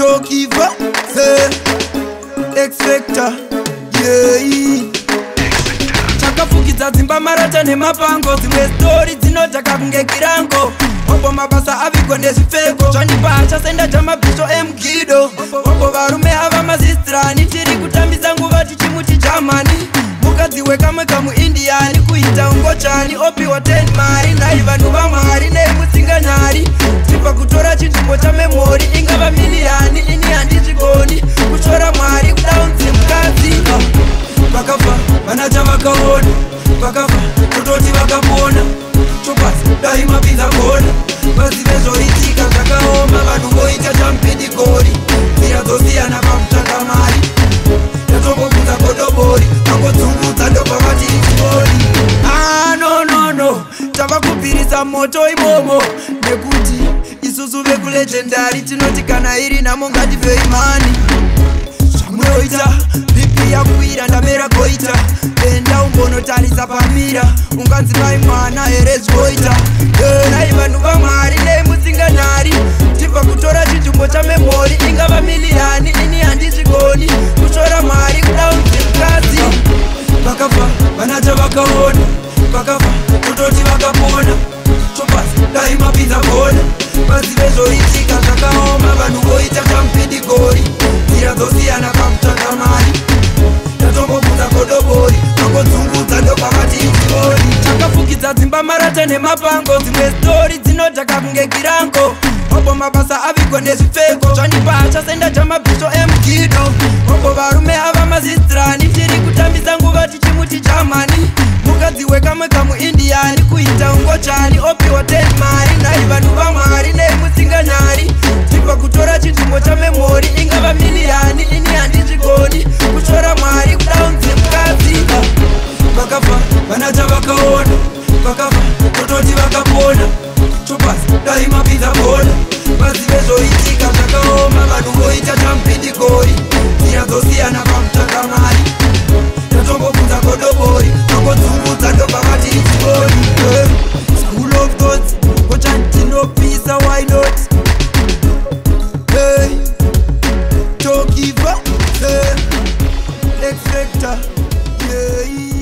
Tokiva, X-Factor, yeah. Chakafukidza dzimba marata nemapango, dzimwe stori dzinotaka kunge kirango. Opo mabasa avigwa nezvipfeko, zvandipa achasenda chamabhisho emugido. Opo varume ava mazistrani, tiri kutambisa nguva tichimuti Germany. Mukadzi wekamwe kamuindiani, kuita ungochani, opiwa 10 mari. Nai vanhu vamwari nemusinganyari, tipa kutora chinzvimbo chamemori. Ingava miliyani, ini handichigoni kushora mwari kudaunzi mukadzi. Vakafa vana chavakaona, vakafa tototi vakapona. Chopasi dai mapinza kona, vazive zvoitika zvakaoma. Vanhu voita champidigori, nzira dzosiyana pakutsvaka mari. Yatombobvunza godobori, vangodzungudza ndopavati ichibori. No, tava kupirisa moto imomo, nekuti isusu vekulegendari tinoti kana iri namo ngativei mani. Zvamunoita bipi yakwira ndamera goita, enda umbonotarisa pamira, unganzi mai mwana here zvoita. Nai vanhu vamwari nemusinganyari, tibva kutora chinzvimbo chamemori. Ingava miliyani, ini handizvigoni kushora mari kudaunzi mukadzi. Vakafa vana chavakaona, vakafa tototi vakapona. Chopasi dai mapinza kona, vazive zvoitika zvakaoma. Vanhu voita champidigori, nzira dzosiyana pakutsvaka mari. Yatombobvunza godobori, vangodzungudza ndopavati ichibori. Chakafukidza dzimba marata nemapango, dzimwe stori dzinotaka kunge kirango. Opo mabasa avigwa nezvipfeko, zvandipa achasenda chamabhisho emugido. Opo varume ava mazistrani, tiri kutambisa nguva tichimuti Germany. Mukadzi wekamwe kamuindiani, kuita ungochani, opiwa 10 mari. Nai vanhu vamwari nemusinganyari, tipa kutora chinzvimbo chamemori. Ingava miliyani, ini handizvigoni kushora mwari kudaunzi mukadzi. Vakafa vana chavakaona, vakafa tototi vakapona. Chopasi dai mapinza kona, vazive zvoitika zvakaoma. Vanhu voita champidigori, nzira dzosiyana pakutsvaka mari. Yatombobvunza godobori, vangodzungudza ndopavati ichibori. School of thoughts, kochandinopisa, why not? Hey, Tokiva, X-Factor, yeah.